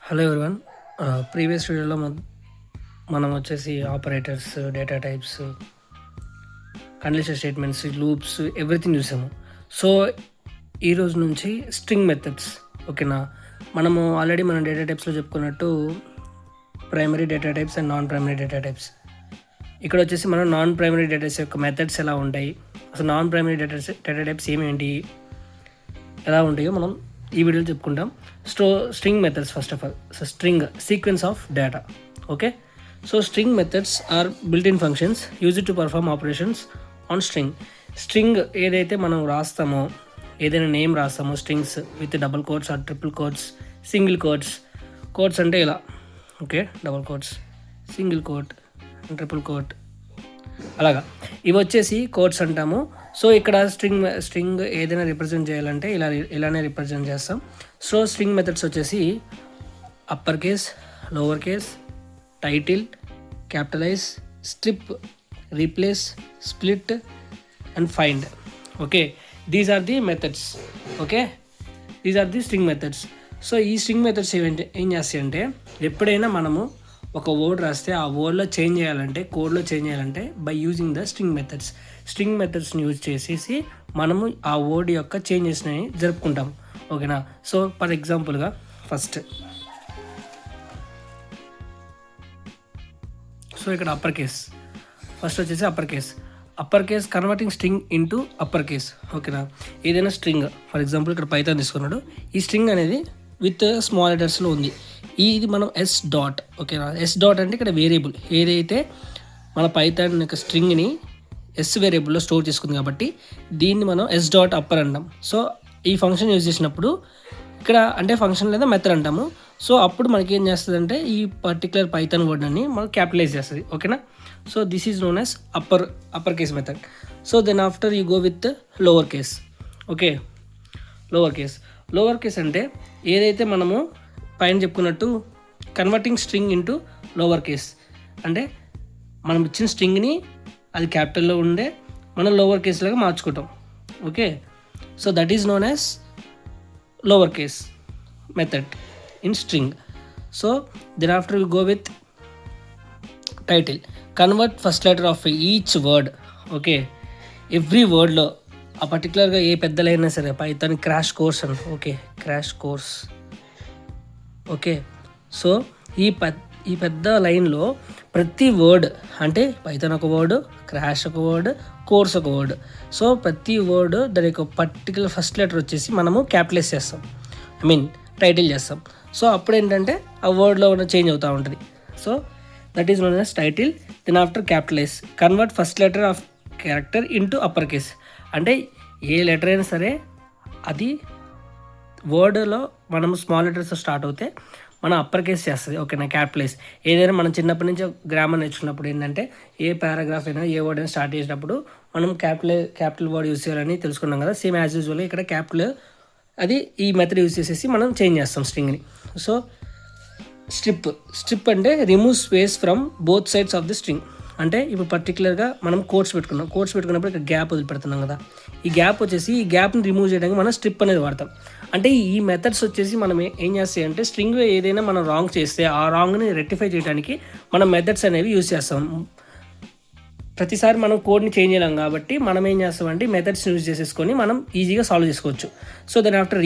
Hello everyone. Previous వీడియోలో మనం వచ్చేసి operators, data types, condition statements, loops everything చూసాము. సో ఈరోజు నుంచి స్ట్రింగ్ మెథడ్స్, ఓకేనా. మనము ఆల్రెడీ మనం డేటా టైప్స్లో చెప్పుకున్నట్టు primary data types and non primary data types. ఇక్కడ వచ్చేసి మనం నాన్ ప్రైమరీ డేటాస్ యొక్క మెథడ్స్ ఎలా ఉంటాయి, అసలు నాన్ ప్రైమరీ డేటా టైప్స్ ఏమేంటి, ఎలా ఉంటాయో మనం ఈ వీడియోలో చెప్పుకుంటాం. String methods first of all. So string sequence of data. Okay, so string methods are built in functions used to perform operations on string. String ఏదైతే మనం రాస్తామో, ఏదైనా నేమ్ రాస్తామో, strings with double quotes R triple quotes, single quotes. Quotes అంటే ఇలా, okay, double quotes, single quote, triple quote, అలాగా ఇవి వచ్చేసి కోట్స్ అంటాము. సో ఇక్కడ స్ట్రింగ్ ఏదైనా రిప్రజెంట్ చేయాలంటే ఇలానే రిప్రజెంట్ చేస్తాం. సో స్ట్రింగ్ మెథడ్స్ వచ్చేసి upper case, lower case, title, capitalize, strip, replace, split and find. Okay, these are the methods. Okay, these are the string methods. So ఈ string methods ఏం చేస్తాయంటే, ఎప్పుడైనా మనము ఒక వర్డ్ రాస్తే ఆ వర్డ్లో చేంజ్ చేయాలంటే, కోడ్లో చేంజ్ చేయాలంటే బై యూజింగ్ ద స్ట్రింగ్ మెథడ్స్ని యూజ్ చేసేసి మనము ఆ వర్డ్ యొక్క చేంజెస్ని జరుపుకుంటాం. ఓకేనా. సో ఫర్ ఎగ్జాంపుల్గా ఫస్ట్, సో ఇక్కడ అప్పర్ కేస్, ఫస్ట్ వచ్చేసి upper case converting string into upper case. ఓకేనా. ఏదైనా స్ట్రింగ్, ఫర్ ఎగ్జాంపుల్ ఇక్కడ పైథాన్ తీసుకున్నాడు. ఈ స్ట్రింగ్ అనేది విత్ స్మాల్ లెటర్స్లో ఉంది. ఇది మనం ఎస్ డాట్, ఓకేనా. ఎస్ డాట్ అంటే ఇక్కడ వేరియబుల్ ఏదైతే మన పైథాన్ యొక్క స్ట్రింగ్ని ఎస్ వేరియబుల్లో స్టోర్ చేసుకుంది కాబట్టి దీన్ని మనం ఎస్ డాట్ అప్పర్ అంటాం. సో ఈ ఫంక్షన్ యూజ్ చేసినప్పుడు ఇక్కడ అంటే ఫంక్షన్ లేదా మెథడ్ అంటాము. సో అప్పుడు మనకి ఏం చేస్తుంది అంటే ఈ పర్టికులర్ పైథాన్ వర్డ్ అని మనం క్యాపిటలైజ్ చేస్తుంది. ఓకేనా. So this is known as upper case method. So then after you go with lower case. Okay, lower case అంటే ఏదైతే మనము పైన చెప్పుకున్నట్టు converting string into lower case అంటే మనం ఇచ్చిన స్ట్రింగ్ని అది క్యాపిటల్లో ఉండే మనం లోవర్ కేస్లాగా మార్చుకుంటాం. Okay, so that is known as lower case method in string. So then after we go with title. Convert first letter of each word. Okay, every వర్డ్లో ఆ పర్టికులర్గా ఏ పెద్ద లైన్ అయినా సరే, పైథాన్ క్రాష్ కోర్స్ అంట. Okay, crash course. Okay, so ఈ పెద్ద లైన్లో ప్రతి వర్డ్ అంటే పైథాన్ ఒక వర్డ్, క్రాష్ ఒక వర్డ్, కోర్స్ ఒక వర్డ్. సో ప్రతి వర్డ్ దాని యొక్క పర్టికులర్ ఫస్ట్ లెటర్ వచ్చేసి మనము క్యాపిటలైజ్ చేస్తాం, టైటిల్ చేస్తాం. సో అప్పుడు ఏంటంటే ఆ వర్డ్లో ఉన్న చేంజ్ అవుతూ ఉంటుంది. So that is known as title. Then after capitalize, convert first letter of character into upper case. అంటే ఏ లెటర్ అయినా సరే అది వర్డ్లో మనం స్మాల్ లెటర్స్ స్టార్ట్ అవుతే మనం అప్పర్ కేస్ చేస్తుంది. ఓకేనా. క్యాపిటలైజ్ ఏదైనా మనం చిన్నప్పటి నుంచి గ్రామర్ నేర్చుకున్నప్పుడు ఏంటంటే ఏ పారాగ్రాఫ్ అయినా ఏ వర్డ్ అయినా స్టార్ట్ చేసినప్పుడు మనం క్యాపిటల్ వర్డ్ యూస్ చేయాలని తెలుసుకున్నాం కదా. సేమ్ యాజ్ యూజువల్ ఇక్కడ క్యాపిటల్ అది ఈ మెథడ్ యూస్ చేసేసి మనం చేంజ్ చేస్తాం స్ట్రింగ్ని. సో స్ట్రిప్ అంటే remove space from both sides of the string. అంటే ఇప్పుడు పర్టికులర్గా మనం కోట్స్ పెట్టుకున్నప్పుడు ఇక్కడ గ్యాప్ వదిలిపెడుతున్నాం కదా. ఈ గ్యాప్ని రిమూవ్ చేయడానికి మనం స్ట్రిప్ అనేది వాడతాం. అంటే ఈ మెథడ్స్ వచ్చేసి మనం ఏం చేస్తాయి అంటే స్ట్రింగ్ ఏదైనా మనం రాంగ్ చేస్తే ఆ రాంగ్ని రెక్టిఫై చేయడానికి మనం మెథడ్స్ అనేవి యూజ్ చేస్తాం. ప్రతిసారి మనం కోడ్ని చేంజ్ చేయలేం కాబట్టి మనం ఏం చేస్తామంటే మెథడ్స్ని యూజ్ చేసేసుకొని మనం ఈజీగా సాల్వ్ చేసుకోవచ్చు. So then after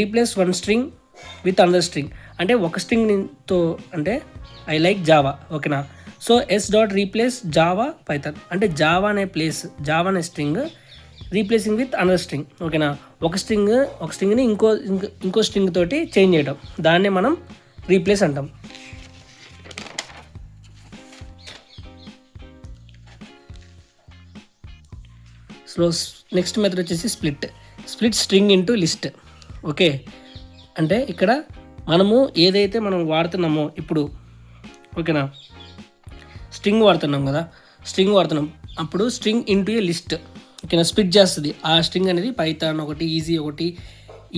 replace one string with another string. అంటే ఒక స్ట్రింగ్తో అంటే ఐ లైక్ జావా. ఓకేనా. So S dot replace Java Python అంటే జావా అనే string replacing with another string. ఓకేనా. ఒక స్ట్రింగ్ని ఇంకో స్ట్రింగ్ తోటి చేంజ్ చేయడం, దాన్నే మనం రీప్లేస్ అంటాం. సో నెక్స్ట్ మెథడ్ వచ్చేసి split string into list. Okay, అంటే ఇక్కడ మనము ఏదైతే మనం వాడుతున్నామో ఇప్పుడు, ఓకేనా, స్ట్రింగ్ వాడుతున్నాం అప్పుడు స్ట్రింగ్ ఇంటూ ఏ లిస్ట్. ఓకేనా, స్ప్లిట్ చేస్తుంది. ఆ స్ట్రింగ్ అనేది పైథాన్ ఒకటి,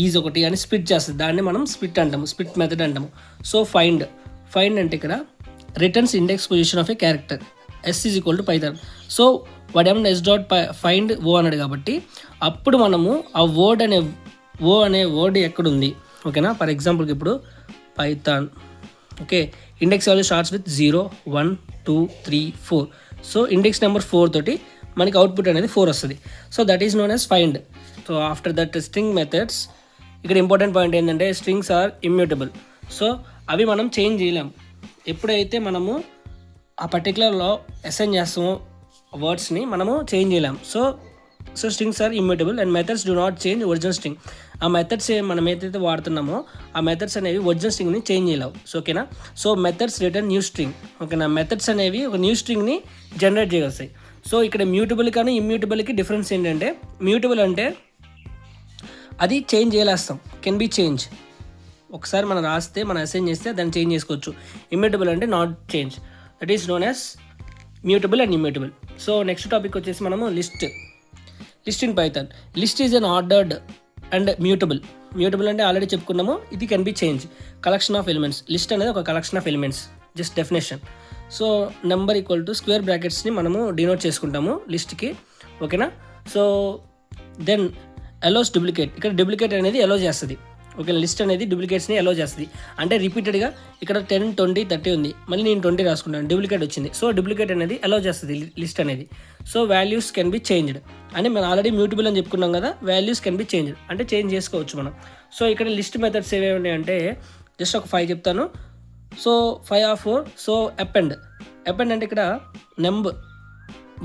ఈజ్ ఒకటి అని స్ప్లిట్ చేస్తుంది. దాన్ని మనం స్ప్లిట్ మెథడ్ అంటాము. సో ఫైండ్ అంటే ఇక్కడ returns index position of a character. S is equal to Python. So వాడేమన్నా ఎస్ డాట్ ఫైండ్ ఓ అన్నాడు కాబట్టి అప్పుడు మనము ఆ ఓ అనే వర్డ్ ఎక్కడుంది. ఓకేనా. ఫర్ ఎగ్జాంపుల్కి ఇప్పుడు Python. Okay, index value starts with 0, 1, 2, 3, 4. So index number 4 తోటి మనకి అవుట్పుట్ అనేది 4 వస్తుంది. So that is known as find. So after that string methods, ఇక్కడ ఇంపార్టెంట్ పాయింట్ ఏంటంటే స్ట్రింగ్స్ ఆర్ ఇమ్యూటబుల్. సో అవి మనం చేంజ్ చేయలేం. ఎప్పుడైతే మనము ఆ పర్టికులర్లో అసైన్ చేస్తామో వర్డ్స్ని మనము చేంజ్ చేయలేం. So strings are immutable and methods do not change original string. ఆ మెథడ్స్ మనం ఏదైతే వాడుతున్నామో ఆ మెథడ్స్ అనేవి ఒరిజినల్ స్ట్రింగ్ని చేంజ్ చేయలేవు. సో ఓకేనా. So methods return new string. ఓకేనా, మెథడ్స్ అనేవి ఒక న్యూ స్ట్రింగ్ని జనరేట్ చేయగలుగుతాయి. సో ఇక్కడ మ్యూటబుల్ కానీ ఇమ్యూటబుల్కి డిఫరెన్స్ ఏంటంటే, మ్యూటబుల్ అంటే అది చేంజ్ చేయలేస్తాం, కెన్ బి చేంజ్. ఒకసారి మనం రాస్తే మనం అసైన్ చేస్తే దాన్ని చేంజ్ చేసుకోవచ్చు. ఇమ్యూటబుల్ అంటే not change. That is known as mutable and immutable. So next topic వచ్చేసి మనము list in Python. List is unordered and mutable. Mutable అంటే ఆల్రెడీ చెప్పుకున్నాము, ఇది can be change. Collection of elements. List అనేది ఒక collection of elements, just definition. So number equal to square బ్రాకెట్స్ని మనము denote చేసుకుంటాము లిస్ట్కి. ఓకేనా. So then allows duplicate. ఇక్కడ డూప్లికేట్ అనేది అలో చేస్తుంది. ఓకే, లిస్ట్ అనేది డూప్లికేట్స్ని అలో చేస్తుంది. అంటే రిపీటెడ్గా ఇక్కడ 10, 20, 30 ఉంది, మళ్ళీ నేను 20 రాసుకుంటాను, డూప్లికేట్ వచ్చింది. సో డూప్లికేట్ అనేది అలో చేస్తుంది లిస్ట్ అనేది. So values can be changed. అని మనం ఆల్రెడీ మ్యూటబుల్ అని చెప్పుకున్నాం కదా, వాల్యూస్ కెన్ బి చేంజ్డ్ అంటే చేంజ్ చేసుకోవచ్చు మనం. సో ఇక్కడ లిస్ట్ మెథడ్స్ ఏవేవి ఉన్నాయంటే జస్ట్ ఒక 5 చెప్తాను. So 5 or 4. సో అపెండ్ అంటే ఇక్కడ నెంబర్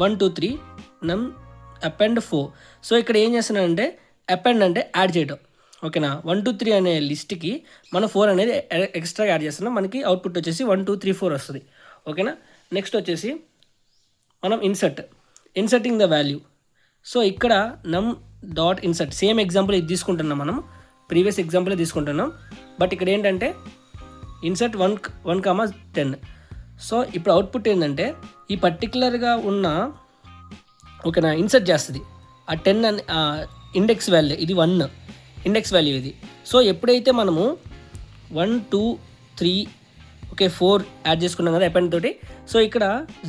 1, 2, 3 అపెండ్ 4. సో ఇక్కడ ఏం చేస్తున్నానంటే అపెండ్ అంటే యాడ్ చేయడం. ఓకేనా, 1, 2, 3 అనే లిస్ట్కి మనం 4 అనేది ఎక్స్ట్రా యాడ్ చేస్తున్నాం. మనకి అవుట్పుట్ వచ్చేసి 1, 2, 3, 4 వస్తుంది. ఓకేనా. నెక్స్ట్ వచ్చేసి మనం ఇన్సర్టింగ్ ద వాల్యూ. సో ఇక్కడ నమ్ డాట్ ఇన్సర్ట్. సేమ్ ఎగ్జాంపుల్ ఇది తీసుకుంటున్నాం, మనం ప్రీవియస్ ఎగ్జాంపుల్ తీసుకుంటున్నాం. బట్ ఇక్కడ ఏంటంటే ఇన్సర్ట్ 1, 10. సో ఇప్పుడు అవుట్పుట్ ఏంటంటే ఈ పర్టికులర్గా ఉన్న ఓకేనా ఇన్సర్ట్ చేస్తుంది ఆ 10 అని ఇండెక్స్ వాల్యూ. ఇది 1 ఇండెక్స్ వాల్యూ ఇది. సో ఎప్పుడైతే మనము 1, 2, 3 ఓకే 4 యాడ్ చేసుకున్నాం కదా అపెండ్ తోటి. సో ఇక్కడ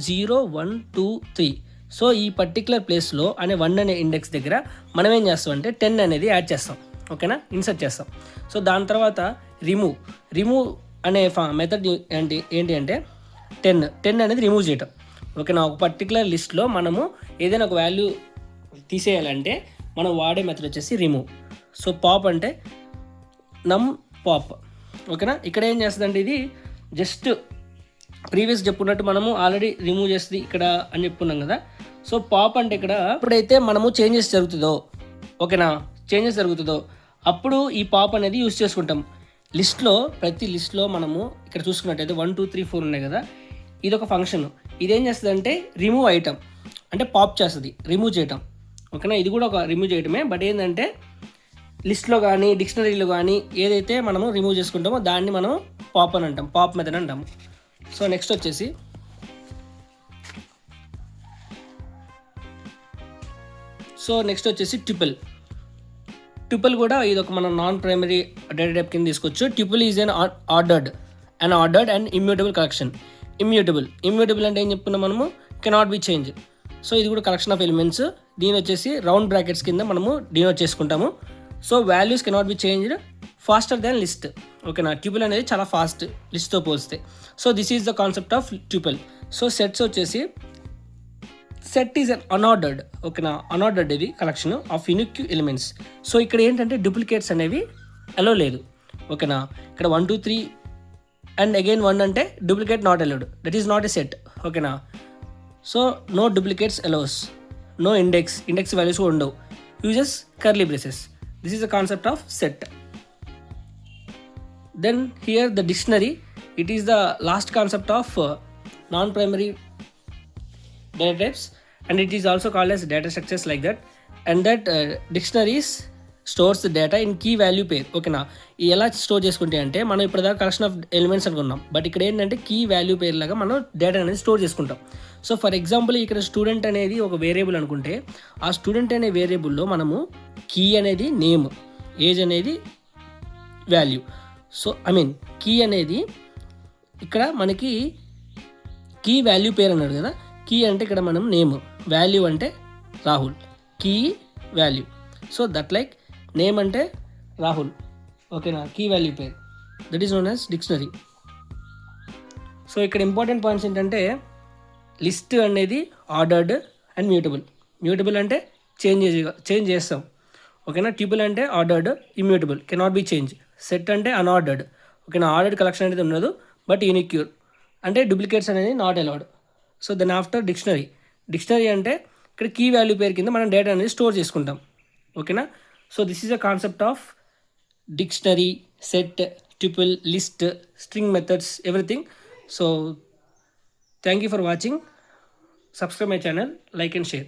0, 1, 2, 3. సో ఈ పర్టికులర్ ప్లేస్లో అనే 1 అనే ఇండెక్స్ దగ్గర మనం ఏం చేస్తాం అంటే 10 అనేది యాడ్ చేస్తాం. ఓకేనా, ఇన్సర్ట్ చేస్తాం. సో దాని తర్వాత రిమూవ్ అనే మెథడ్ ఏంటి అంటే 10 అనేది రిమూవ్ చేయటం. ఓకేనా, ఒక పర్టికులర్ లిస్ట్లో మనము ఏదైనా ఒక వాల్యూ తీసేయాలంటే మనం వాడే మెథడ్ వచ్చేసి రిమూవ్. సో పాప్ అంటే నమ్ పాప్. ఓకేనా, ఇక్కడ ఏం చేస్తుందంటే ఇది జస్ట్ ప్రీవియస్ చెప్పుకున్నట్టు మనము ఆల్రెడీ రిమూవ్ చేస్తుంది ఇక్కడ అని చెప్పుకున్నాం కదా. సో పాప్ అంటే ఇక్కడ ఎప్పుడైతే మనము చేంజెస్ జరుగుతుందో అప్పుడు ఈ పాప్ అనేది యూస్ చేసుకుంటాం. ప్రతి లిస్ట్లో మనము ఇక్కడ చూసుకున్నట్టయితే 1, 2, 3, 4 ఉన్నాయి కదా. ఇది ఒక ఫంక్షన్. ఇదేం చేస్తుంది అంటే రిమూవ్ ఐటమ్ అంటే పాప్ చేస్తుంది, రిమూవ్ చేయటం. ఓకేనా, ఇది కూడా ఒక రిమూవ్ చేయటమే. బట్ ఏంటంటే లిస్ట్లో కానీ డిక్షనరీలో కానీ ఏదైతే మనము రిమూవ్ చేసుకుంటామో దాన్ని మనం పాప్ అని అంటాం, పాప్ మెథడ్ అంటాము. సో నెక్స్ట్ వచ్చేసి ట్యూపుల్ కూడా ఇది ఒక మనం నాన్ ప్రైమరీ డేటా టైప్ కింద తీసుకోవచ్చు. ట్యూపుల్ is ordered and immutable collection. Immutable అంటే ఏం చెప్పుకున్నాం మనము, కెనాట్ బి చేంజ్. సో ఇది కూడా కలెక్షన్ ఆఫ్ ఎలిమెంట్స్. దీని వచ్చేసి రౌండ్ బ్రాకెట్స్ కింద మనము డినోట్ చేసుకుంటాము. So values cannot be changed faster than list. ఓకేనా, ట్యూపుల్ అనేది చాలా ఫాస్ట్ లిస్ట్తో పోలిస్తే. So this is the concept of tuple. So sets వచ్చేసి సెట్ ఈజ్ అన్ అన్ఆర్డర్డ్. ఓకేనా, అన్ఆర్డర్డ్ ఇది collection of unique elements. So ఇక్కడ ఏంటంటే డూప్లికేట్స్ అనేవి అలో లేదు. ఓకేనా, ఇక్కడ 1, 2, 3 అండ్ అగైన్ 1 అంటే duplicate not allowed. That is not a set. ఓకేనా, so no duplicates allows, no index values ఉండవు, uses curly braces. This is the concept of set. Then here the dictionary, it is the last concept of non-primary data types, and it is also called as data structures like that. And that dictionaries stores the data in key value pair. ఓకేనా, ఎలా store చేసుకుంటే అంటే మనం ఇప్పుడు దాకా collection of elements అనుకున్నాం. But ఇక్కడ ఏంటంటే కీ వాల్యూ పేర్ లాగా మనం డేటా అనేది స్టోర్ చేసుకుంటాం. సో ఫర్ ఎగ్జాంపుల్ ఇక్కడ స్టూడెంట్ అనేది ఒక వేరియబుల్ అనుకుంటే ఆ స్టూడెంట్ అనే వేరియబుల్లో మనము కీ అనేది నేమ్, ఏజ్ అనేది వాల్యూ. సో కీ అనేది ఇక్కడ మనకి కీ వాల్యూ పేరు అన్నాడు కదా. కీ అంటే ఇక్కడ మనం నేమ్, వాల్యూ అంటే Rahul, key value. So that like name అంటే రాహుల్. ఓకేనా, కీ వాల్యూ పేరు. That is known as dictionary. So ఇక్కడ ఇంపార్టెంట్ పాయింట్స్ ఏంటంటే లిస్ట్ అనేది ఆర్డర్డ్ అండ్ మ్యూటబుల్. మ్యూటబుల్ అంటే చేంజ్ చేస్తాం, ఓకేనా. ట్యూపుల్ అంటే ordered, immutable, cannot be change. Set అంటే అన్ఆర్డర్డ్, ఓకేనా. ఆర్డర్డ్ కలెక్షన్ అనేది ఉండదు, బట్ యూనిక్యూర్ అంటే డూప్లికేట్స్ అనేది not allowed. So then after dictionary. Dictionary అంటే ఇక్కడ కీ వాల్యూ పేరు కింద మనం డేటా అనేది స్టోర్ చేసుకుంటాం, ఓకేనా. So this is a concept of dictionary, set, ట్యూపుల్, list, string methods, everything. So thank you for watching. Subscribe my channel, like and share.